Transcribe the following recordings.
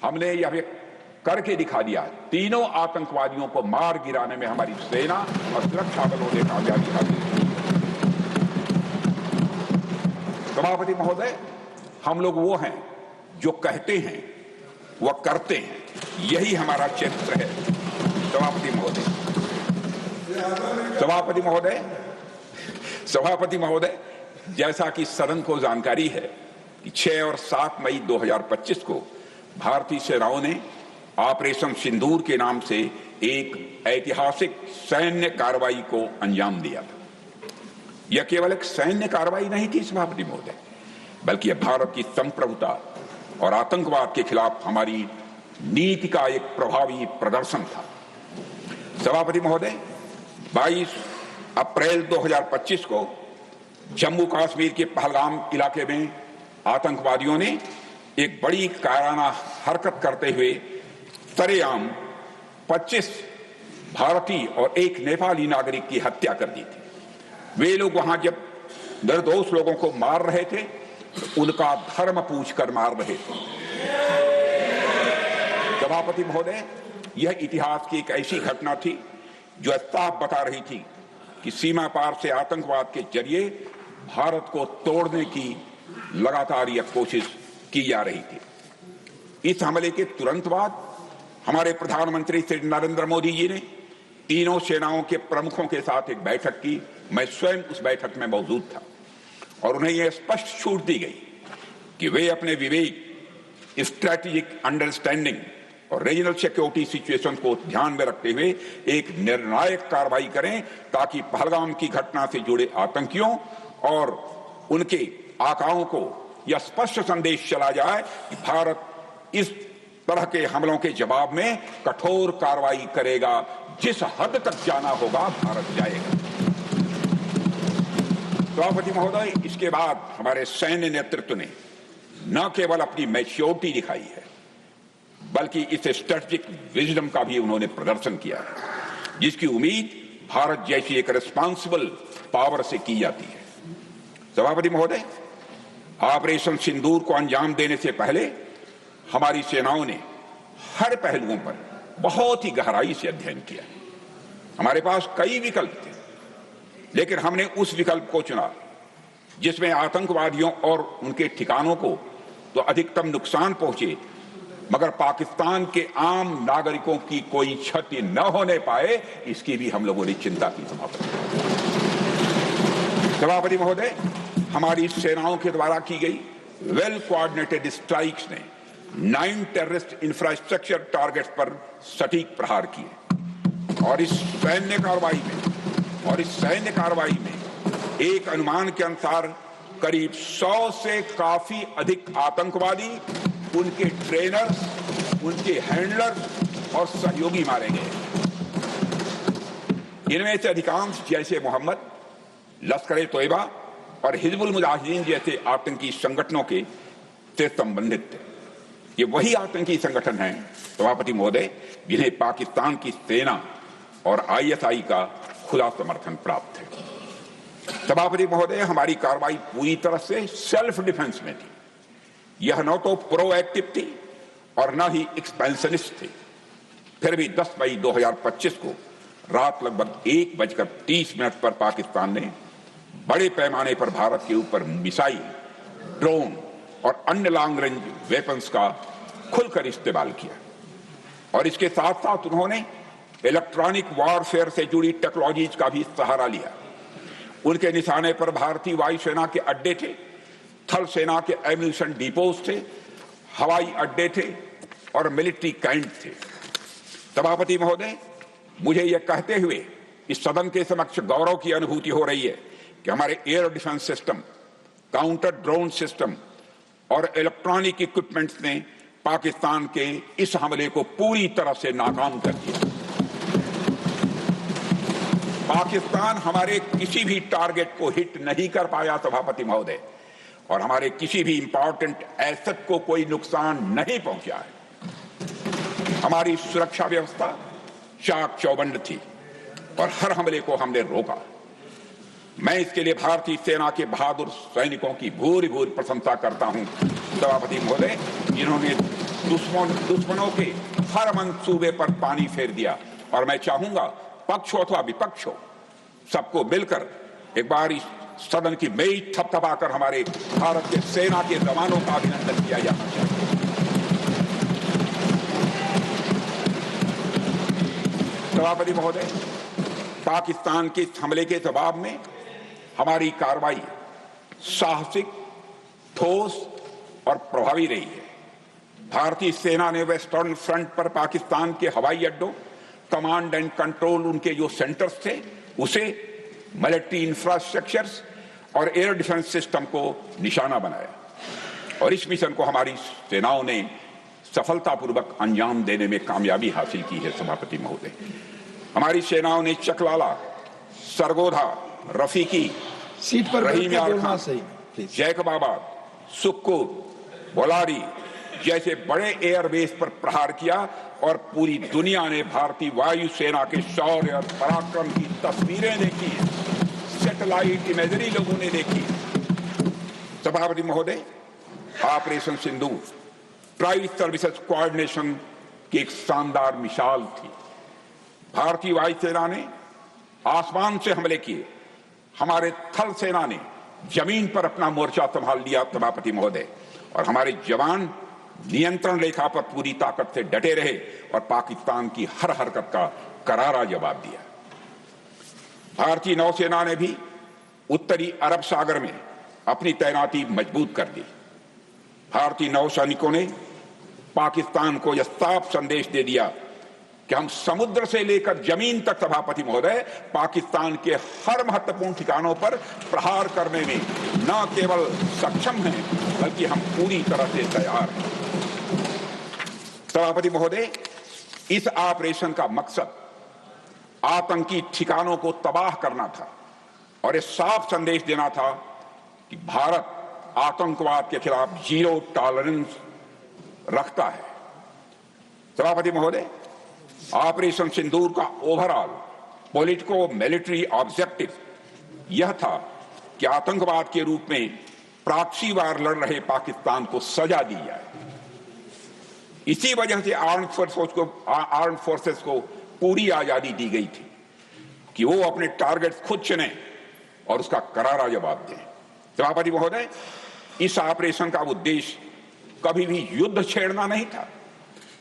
हमने यह करके दिखा दिया। तीनों आतंकवादियों को मार गिराने में हमारी सेना और सुरक्षा बलों ने कामयाबी हासिल की। सभापति महोदय, हम लोग वो हैं जो कहते हैं वह करते हैं, यही हमारा चरित्र है। सभापति महोदय, जैसा कि सदन को जानकारी है कि 6 और 7 मई 2025 को भारतीय सेनाओं ने ऑपरेशन सिंदूर के नाम से एक ऐतिहासिक सैन्य कार्रवाई को अंजाम दिया था। यह केवल एक सैन्य कार्रवाई नहीं थी सभापति महोदय, बल्कि यह भारत की संप्रभुता और आतंकवाद के खिलाफ हमारी नीति का एक प्रभावी प्रदर्शन था। सभापति महोदय, 22 अप्रैल 2025 को जम्मू कश्मीर के पहलगाम इलाके में आतंकवादियों ने एक बड़ी कायराना हरकत करते हुए सरेआम 25 भारतीय और एक नेपाली नागरिक की हत्या कर दी थी। वे लोग वहां जब निर्दोष लोगों को मार रहे थे तो उनका धर्म पूछकर मार रहे थे। सभापति महोदय, यह इतिहास की एक ऐसी घटना थी जो साफ बता रही थी कि सीमा पार से आतंकवाद के जरिए भारत को तोड़ने की लगातार यह कोशिश की जा रही थी। इस हमले के तुरंत बाद हमारे प्रधानमंत्री श्री नरेंद्र मोदी जी ने तीनों सेनाओं के प्रमुखों के साथ एक बैठक की। मैं स्वयं उस बैठक में मौजूद था और उन्हें यह स्पष्ट छूट दी गई कि वे अपने विवेक, स्ट्रैटेजिक अंडरस्टैंडिंग और रीजनल सिक्योरिटी सिचुएशन को ध्यान में रखते हुए एक निर्णायक कार्रवाई करें ताकि पहलगाम की घटना से जुड़े आतंकियों और उनके आकाओं को यह स्पष्ट संदेश चला जाए कि भारत इस तरह के हमलों के जवाब में कठोर कार्रवाई करेगा। जिस हद तक जाना होगा भारत जाएगा। सभापति महोदय, इसके बाद हमारे सैन्य नेतृत्व ने न केवल अपनी मैच्योरिटी दिखाई है, बल्कि इस स्ट्रेटेजिक विजडम का भी उन्होंने प्रदर्शन किया है, जिसकी उम्मीद भारत जैसी एक रिस्पांसिबल पावर से की जाती है। सभापति महोदय, ऑपरेशन सिंदूर को अंजाम देने से पहले हमारी सेनाओं ने हर पहलुओं पर बहुत ही गहराई से अध्ययन किया। हमारे पास कई विकल्प थे, लेकिन हमने उस विकल्प को चुना जिसमें आतंकवादियों और उनके ठिकानों को तो अधिकतम नुकसान पहुंचे, मगर पाकिस्तान के आम नागरिकों की कोई क्षति न होने पाए, इसकी भी हम लोगों ने चिंता की। सभापति महोदय, हमारी सेनाओं के द्वारा की गई वेल कोऑर्डिनेटेड स्ट्राइक्स ने 9 टेररिस्ट इंफ्रास्ट्रक्चर टारगेट्स पर सटीक प्रहार किए और इस सैन्य कार्रवाई में एक अनुमान के अनुसार करीब 100 से काफी अधिक आतंकवादी, उनके ट्रेनर्स, उनके हैंडलर्स और सहयोगी मारे गए। इनमें से अधिकांश जैसे मोहम्मद, लश्कर-ए-तोयबा और हिजबुल मुजाहिदीन जैसे आतंकी संगठनों के से संबंधित थे। ये वही आतंकी संगठन हैं सभापति महोदय जिन्हें पाकिस्तान की सेना और आईएसआई का खुला समर्थन प्राप्त है। सभापति महोदय, हमारी कार्रवाई पूरी तरह से सेल्फ डिफेंस में थी। यह न तो प्रोएक्टिव थी और न ही एक्सपेंशनिस्ट थी। फिर भी 10 मई 2025 को रात लगभग 1:30 पर पाकिस्तान ने बड़े पैमाने पर भारत के ऊपर मिसाइल, ड्रोन और अन्य लॉन्ग रेंज वेपन्स का खुलकर इस्तेमाल किया और इसके साथ साथ उन्होंने इलेक्ट्रॉनिक वॉरफेयर से जुड़ी टेक्नोलॉजीज का भी सहारा लिया। उनके निशाने पर भारतीय वायुसेना के अड्डे थे, थल सेना के एम्यूनिशन डिपोज थे, हवाई अड्डे थे और मिलिट्री कैंट थे। सभापति महोदय, मुझे यह कहते हुए इस सदन के समक्ष गौरव की अनुभूति हो रही है कि हमारे air defence system, counter drone system और इलेक्ट्रॉनिक इक्विपमेंट्स ने पाकिस्तान के इस हमले को पूरी तरह से नाकाम कर दिया। पाकिस्तान हमारे किसी भी टारगेट को हिट नहीं कर पाया सभापति महोदय, और हमारे किसी भी इंपॉर्टेंट एसेट को कोई नुकसान नहीं पहुंचा है। हमारी सुरक्षा व्यवस्था चाक चौबंद थी और हर हमले को हमने रोका। मैं इसके लिए भारतीय सेना के बहादुर सैनिकों की भूरी भूरी प्रशंसा करता हूं सभापति महोदय, जिन्होंने दुश्मनों के हर मंसूबे पर पानी फेर दिया। और मैं चाहूंगा पक्ष हो अथवा विपक्ष हो, सबको मिलकर एक बार इस सदन की मेज थपथपाकर हमारे भारत के सेना के जवानों का अभिनंदन किया जाना चाहिए। सभापति महोदय, पाकिस्तान के हमले के जवाब में हमारी कार्रवाई साहसिक, ठोस और प्रभावी रही है। भारतीय सेना ने वेस्टर्न फ्रंट पर पाकिस्तान के हवाई अड्डों, कमांड एंड कंट्रोल उनके जो सेंटर्स थे उसे, मिलिट्री इंफ्रास्ट्रक्चर्स और एयर डिफेंस सिस्टम को निशाना बनाया और इस मिशन को हमारी सेनाओं ने सफलतापूर्वक अंजाम देने में कामयाबी हासिल की है। सभापति महोदय, हमारी सेनाओं ने चकलाला, सरगोधा, रफीकी, सीट पर रहीम यार खान, जैकबाबाद, सुक्कुर, बोलारी जैसे बड़े एयरबेस पर प्रहार किया और पूरी दुनिया ने भारतीय वायुसेना के शौर्य और पराक्रम की तस्वीरें देखी, सैटेलाइट इमेजरी लोगों ने देखी। सभापति महोदय, ऑपरेशन सिंदूर ट्राई सर्विसेज कोऑर्डिनेशन की एक शानदार मिसाल थी। भारतीय वायुसेना ने आसमान से हमले किए, हमारे थल सेना ने जमीन पर अपना मोर्चा संभाल लिया। सभापति महोदय, और हमारे जवान नियंत्रण रेखा पर पूरी ताकत से डटे रहे और पाकिस्तान की हर हरकत का करारा जवाब दिया। भारतीय नौसेना ने भी उत्तरी अरब सागर में अपनी तैनाती मजबूत कर दी। भारतीय नौसैनिकों ने पाकिस्तान को यह साफ संदेश दे दिया कि हम समुद्र से लेकर जमीन तक, सभापति महोदय, पाकिस्तान के हर महत्वपूर्ण ठिकानों पर प्रहार करने में न केवल सक्षम हैं बल्कि हम पूरी तरह से तैयार हैं। सभापति महोदय, इस ऑपरेशन का मकसद आतंकी ठिकानों को तबाह करना था और यह साफ संदेश देना था कि भारत आतंकवाद के खिलाफ जीरो टॉलरेंस रखता है। सभापति महोदय, ऑपरेशन सिंदूर का ओवरऑल पॉलिटिको मिलिट्री ऑब्जेक्टिव यह था कि आतंकवाद के रूप में प्रॉक्सी वार लड़ रहे पाकिस्तान को सजा दी जाए। इसी वजह से आर्म्ड फोर्सेस को पूरी आजादी दी गई थी कि वो अपने टारगेट्स खुद चुनें और उसका करारा जवाब दें। सभापति महोदय, इस ऑपरेशन का उद्देश्य कभी भी युद्ध छेड़ना नहीं था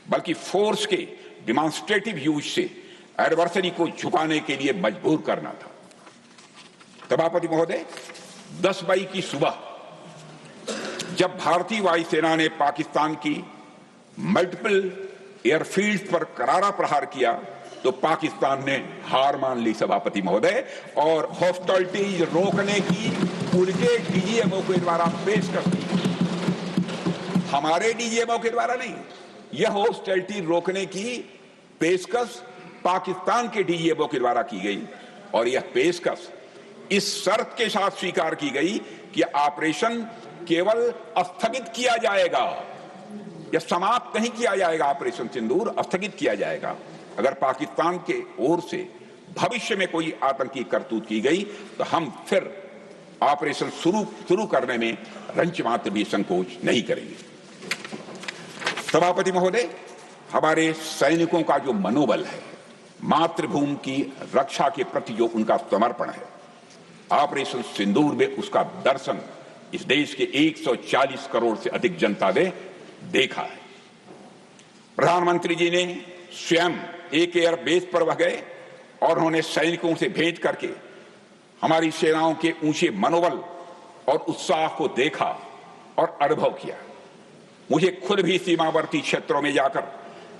बल्कि फोर्स के डिमॉन्स्ट्रेटिव यूज से एडवर्सरी को झुकाने के लिए मजबूर करना था। सभापति महोदय, 10 मई की सुबह जब भारतीय वायुसेना ने पाकिस्तान की मल्टीपल एयरफील्ड पर करारा प्रहार किया तो पाकिस्तान ने हार मान ली। सभापति महोदय, और हॉस्टिलिटीज रोकने की उनके डीजीएमओ के द्वारा पेशकश की, हमारे डीजीएमओ के द्वारा नहीं। यह हॉस्टिलिटी रोकने की पेशकश पाकिस्तान के डीजीएमओ के द्वारा की गई और यह पेशकश इस शर्त के साथ स्वीकार की गई कि ऑपरेशन केवल स्थगित किया जाएगा, यह समाप्त नहीं किया जाएगा। ऑपरेशन सिंदूर स्थगित किया जाएगा अगर पाकिस्तान के ओर से भविष्य में कोई आतंकी करतूत की गई तो हम फिर ऑपरेशन शुरू करने में रंच मात्र भी संकोच नहीं करेंगे। सभापति महोदय, हमारे सैनिकों का जो मनोबल है, मातृभूमि की रक्षा के प्रति जो उनका समर्पण है, ऑपरेशन सिंदूर में उसका दर्शन इस देश के 140 करोड़ से अधिक जनता ने देखा है। प्रधानमंत्री जी ने स्वयं एक एयर बेस पर वह गए और उन्होंने सैनिकों से भेंट करके हमारी सेनाओं के ऊंचे मनोबल और उत्साह को देखा और अनुभव किया। मुझे खुद भी सीमावर्ती क्षेत्रों में जाकर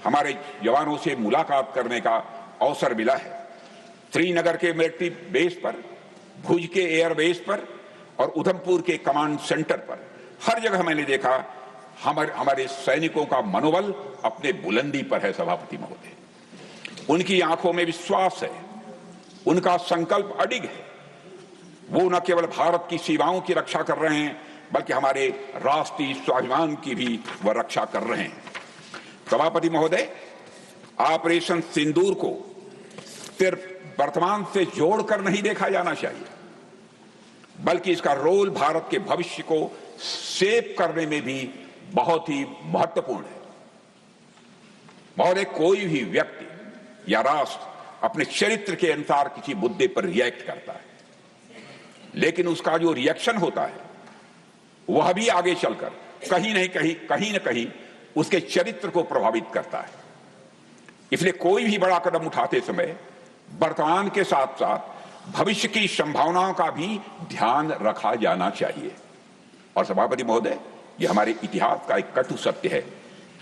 हमारे जवानों से मुलाकात करने का अवसर मिला है। श्रीनगर के मिलिट्री बेस पर, भुज के एयर बेस पर और उधमपुर के कमांड सेंटर पर हर जगह मैंने देखा हमारे सैनिकों का मनोबल अपने बुलंदी पर है। सभापति महोदय, उनकी आंखों में विश्वास है, उनका संकल्प अडिग है। वो न केवल भारत की सीमाओं की रक्षा कर रहे हैं बल्कि हमारे राष्ट्रीय स्वाभिमान की भी वह रक्षा कर रहे हैं। सभापति महोदय, ऑपरेशन सिंदूर को सिर्फ वर्तमान से जोड़कर नहीं देखा जाना चाहिए बल्कि इसका रोल भारत के भविष्य को शेप करने में भी बहुत ही महत्वपूर्ण है। महोदय, कोई भी व्यक्ति या राष्ट्र अपने चरित्र के अनुसार किसी मुद्दे पर रिएक्ट करता है, लेकिन उसका जो रिएक्शन होता है वह भी आगे चलकर कहीं न कहीं उसके चरित्र को प्रभावित करता है। इसलिए कोई भी बड़ा कदम उठाते समय वर्तमान के साथ साथ भविष्य की संभावनाओं का भी ध्यान रखा जाना चाहिए। और सभापति महोदय, यह हमारे इतिहास का एक कटु सत्य है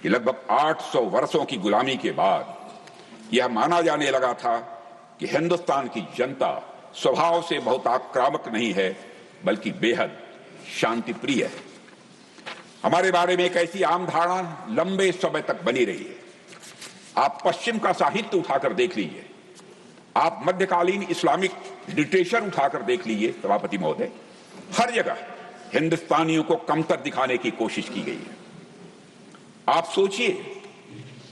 कि लगभग 800 वर्षों की गुलामी के बाद यह माना जाने लगा था कि हिंदुस्तान की जनता स्वभाव से बहुत आक्रामक नहीं है, बल्कि बेहद शांति प्रिय है। हमारे बारे में एक ऐसी आम धारणा लंबे समय तक बनी रही है। आप पश्चिम का साहित्य उठाकर देख लीजिए, आप मध्यकालीन इस्लामिक लिटरेचर उठाकर देख लीजिए सभापति महोदय, हर जगह हिंदुस्तानियों को कमतर दिखाने की कोशिश की गई है। आप सोचिए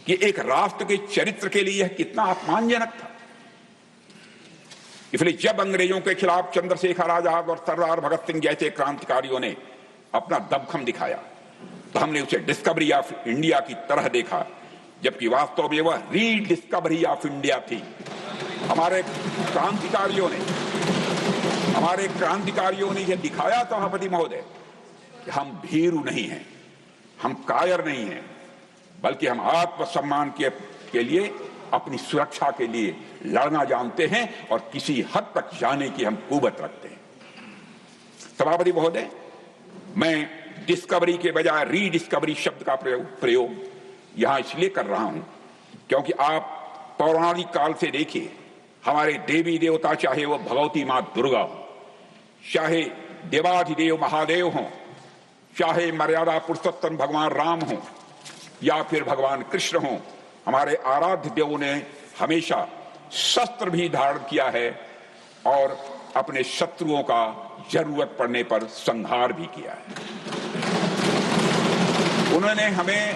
कि एक राष्ट्र के चरित्र के लिए यह कितना अपमानजनक था। इसलिए जब अंग्रेजों के खिलाफ चंद्रशेखर आजाद और सरदार भगत सिंह जैसे क्रांतिकारियों ने अपना दमखम दिखाया, तो हमने उसे डिस्कवरी ऑफ इंडिया की तरह देखा, जबकि वास्तव में वह रीडिस्कवरी ऑफ इंडिया थी। हमारे क्रांतिकारियों ने यह दिखाया सभापति महोदय कि हम भीरू नहीं हैं, हम कायर नहीं हैं, बल्कि हम आत्मसम्मान के लिए, अपनी सुरक्षा के लिए लड़ना जानते हैं और किसी हद तक जाने की हम कुवत रखते हैं। सभापति महोदय, मैं डिस्कवरी के बजाय रीडिस्कवरी शब्द का प्रयोग यहां इसलिए कर रहा हूं क्योंकि आप पौराणिक काल से देखिए, हमारे देवी देवता, चाहे वो भगवती मां दुर्गा हो, चाहे देवाधिदेव महादेव हों, चाहे मर्यादा पुरुषोत्तम भगवान राम हों या फिर भगवान कृष्ण हों, हमारे आराध्य देवों ने हमेशा शस्त्र भी धारण किया है और अपने शत्रुओं का जरूरत पड़ने पर संहार भी किया है। उन्होंने हमें,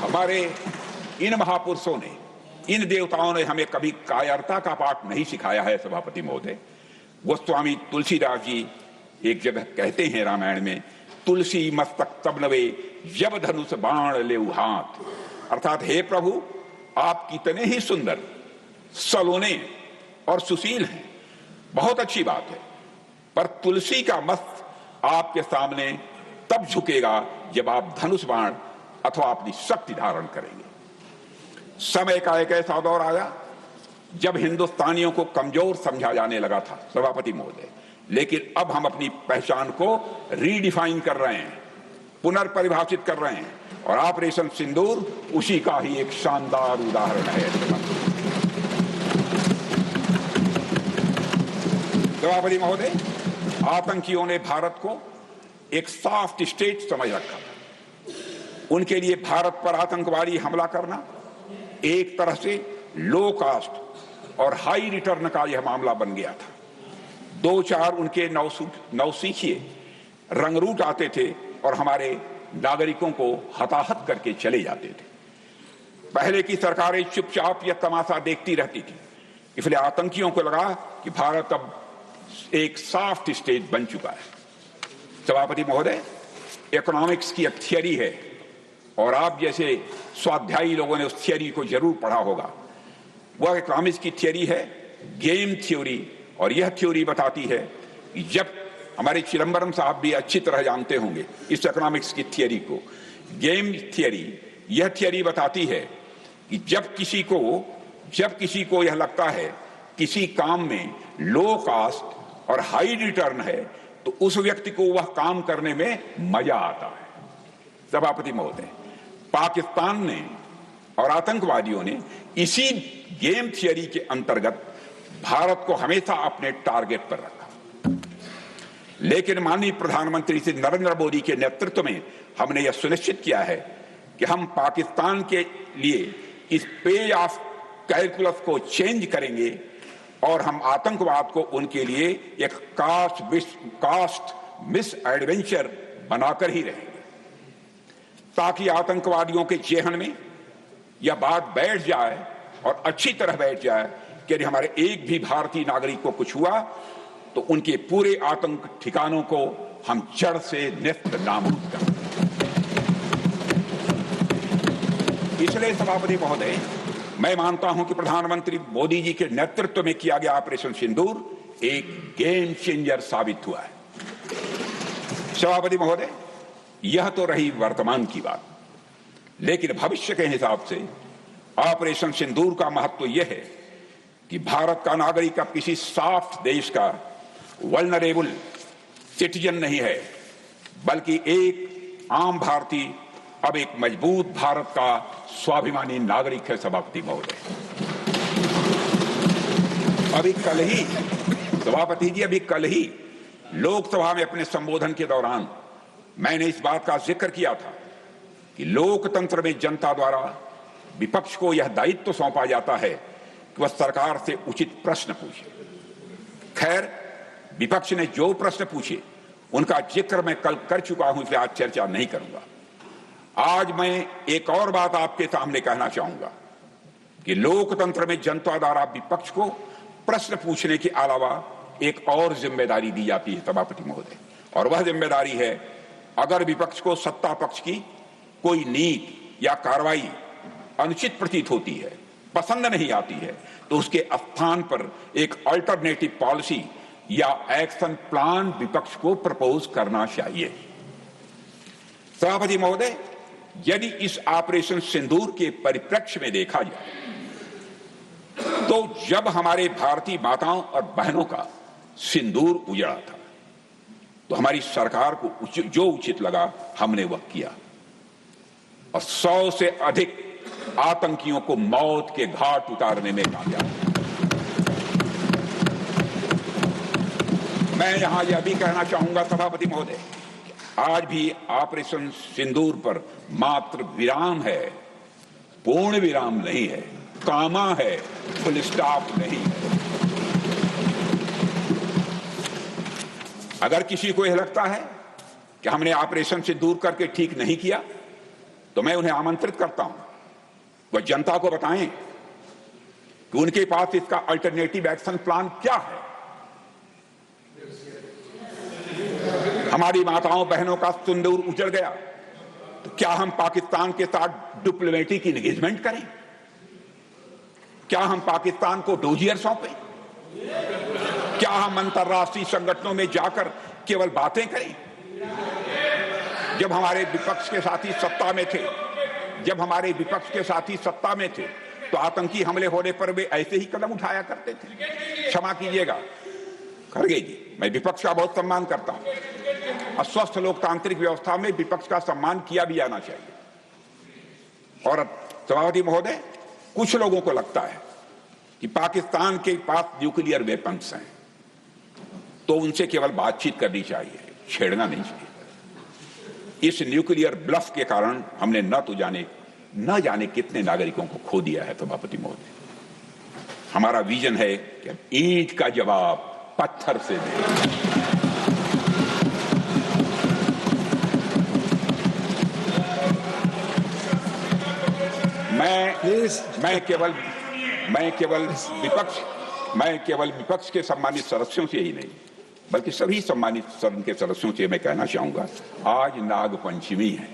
हमारे इन महापुरुषों ने, इन देवताओं ने हमें कभी कायरता का पाठ नहीं सिखाया है सभापति महोदय। गोस्वामी तुलसीदास जी एक जगह कहते हैं रामायण में, तुलसी मस्तक तब नवे जब धनुष बाण ले हाथ, अर्थात हे प्रभु, आप कितने ही सुंदर, सलोने और सुशील हैं, बहुत अच्छी बात है, पर तुलसी का मस्त आपके सामने तब झुकेगा जब आप धनुष बाण अथवा अपनी शक्ति धारण करेंगे। समय का एक ऐसा दौर आया जब हिंदुस्तानियों को कमजोर समझा जाने लगा था सभापति महोदय, लेकिन अब हम अपनी पहचान को रीडिफाइन कर रहे हैं, पुनर्परिभाषित कर रहे हैं, और ऑपरेशन सिंदूर उसी का ही एक शानदार उदाहरण है। सभापति महोदय, आतंकियों ने भारत को एक सॉफ्ट स्टेट समझ रखा था। उनके लिए भारत पर आतंकवादी हमला करना एक तरह से लो कास्ट और हाई रिटर्न का यह मामला बन गया था। दो चार उनके नौसिखिए रंगरूट आते थे और हमारे नागरिकों को हताहत करके चले जाते थे। पहले की सरकारें चुपचाप यह तमाशा देखती रहती थी, इसलिए आतंकियों को लगा कि भारत अब एक सॉफ्ट स्टेट बन चुका है। सभापति महोदय, इकोनॉमिक्स की एक थियरी है और आप जैसे स्वाध्यायी लोगों ने उस थियरी को जरूर पढ़ा होगा। वह इकोनॉमिक्स की थियरी है गेम थ्योरी, और यह थ्योरी बताती है कि जब, हमारे चिदंबरम साहब भी अच्छी तरह जानते होंगे इस इकोनॉमिक्स की थियरी को, गेम थियरी, यह थियरी बताती है कि जब किसी को यह लगता है किसी काम में लो कास्ट और हाई रिटर्न है, तो उस व्यक्ति को वह काम करने में मजा आता है। सभापति महोदय, पाकिस्तान ने और आतंकवादियों ने इसी गेम थियरी के अंतर्गत भारत को हमेशा अपने टारगेट पर रखा, लेकिन माननीय प्रधानमंत्री श्री नरेंद्र मोदी के नेतृत्व में हमने यह सुनिश्चित किया है कि हम पाकिस्तान के लिए इस पेज ऑफ कैलकुलस को चेंज करेंगे और हम आतंकवाद को उनके लिए एक कास्ट मिस एडवेंचर बनाकर ही रहेंगे, ताकि आतंकवादियों के जेहन में यह बात बैठ जाए और अच्छी तरह बैठ जाए कि यदि हमारे एक भी भारतीय नागरिक को कुछ हुआ तो उनके पूरे आतंक ठिकानों को हम जड़ से नेस्त नाबूद कर। इसलिए सभापति महोदय, मैं मानता हूं कि प्रधानमंत्री मोदी जी के नेतृत्व में किया गया ऑपरेशन सिंदूर एक गेम चेंजर साबित हुआ है। सभापति महोदय, यह तो रही वर्तमान की बात, लेकिन भविष्य के हिसाब से ऑपरेशन सिंदूर का महत्व यह है कि भारत का नागरिक अब किसी सॉफ्ट देश का वल्नरेबल सिटीजन नहीं है, बल्कि एक आम भारतीय अब एक मजबूत भारत का स्वाभिमानी नागरिक है। सभापति महोदय, अभी कल ही लोकसभा में अपने संबोधन के दौरान मैंने इस बात का जिक्र किया था कि लोकतंत्र में जनता द्वारा विपक्ष को यह दायित्व सौंपा जाता है कि वह सरकार से उचित प्रश्न पूछे। खैर, विपक्ष ने जो प्रश्न पूछे उनका जिक्र मैं कल कर चुका हूं, इसलिए आज चर्चा नहीं करूंगा। आज मैं एक और बात आपके सामने कहना चाहूंगा कि लोकतंत्र में जनता द्वारा विपक्ष को प्रश्न पूछने के अलावा एक और जिम्मेदारी दी जाती है सभापति महोदय, और वह जिम्मेदारी है, अगर विपक्ष को सत्ता पक्ष की कोई नीति या कार्रवाई अनुचित प्रतीत होती है, पसंद नहीं आती है, तो उसके स्थान पर एक अल्टरनेटिव पॉलिसी या एक्शन प्लान विपक्ष को प्रपोज करना चाहिए। सभापति महोदय, यदि इस ऑपरेशन सिंदूर के परिप्रेक्ष्य में देखा जाए तो जब हमारे भारतीय माताओं और बहनों का सिंदूर उजड़ा था तो हमारी सरकार को जो उचित लगा हमने वह किया, और 100 से अधिक आतंकियों को मौत के घाट उतारने में कामयाब। मैं यहां यह भी कहना चाहूंगा सभापति महोदय, आज भी ऑपरेशन सिंदूर पर मात्र विराम है, पूर्ण विराम नहीं है, कामा है, फुल स्टॉप नहीं है। अगर किसी को यह लगता है कि हमने ऑपरेशन सिंदूर करके ठीक नहीं किया, तो मैं उन्हें आमंत्रित करता हूं, वह जनता को बताएं कि उनके पास इसका अल्टरनेटिव एक्शन प्लान क्या है। हमारी माताओं बहनों का सिंदूर उजड़ गया तो क्या हम पाकिस्तान के साथ डिप्लोमेटिक एंगेजमेंट करें? क्या हम पाकिस्तान को डोजियर सौंपें? क्या हम अंतर्राष्ट्रीय संगठनों में जाकर केवल बातें करें? जब हमारे विपक्ष के साथी सत्ता में थे तो आतंकी हमले होने पर वे ऐसे ही कदम उठाया करते थे। क्षमा कीजिएगा खड़गे जी, मैं विपक्ष का बहुत सम्मान करता हूं, और स्वस्थ लोकतांत्रिक व्यवस्था में विपक्ष का सम्मान किया भी जाना चाहिए। और सभापति महोदय, कुछ लोगों को लगता है कि पाकिस्तान के पास न्यूक्लियर वेपन्स हैं तो उनसे केवल बातचीत करनी चाहिए, छेड़ना नहीं चाहिए। इस न्यूक्लियर ब्लफ के कारण हमने न जाने कितने नागरिकों को खो दिया है। सभापति महोदय, हमारा विजन है कि हम ईंट का जवाब पत्थर से दें। मैं केवल विपक्ष के सम्मानित सदस्यों से ही नहीं, बल्कि सभी सम्मानित सदन के सदस्यों से मैं कहना चाहूंगा, आज नागपंचमी है।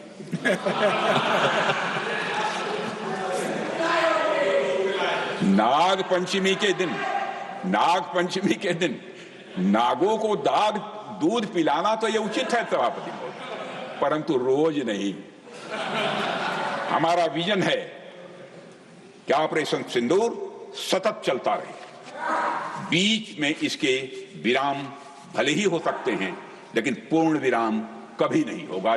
नागपंचमी के दिन नागों को दूध पिलाना तो ये उचित है सभापति, परंतु रोज नहीं। हमारा विजन है कि ऑपरेशन सिंदूर सतत चलता रहे, बीच में इसके विराम भले ही हो सकते हैं, लेकिन पूर्ण विराम कभी नहीं होगा।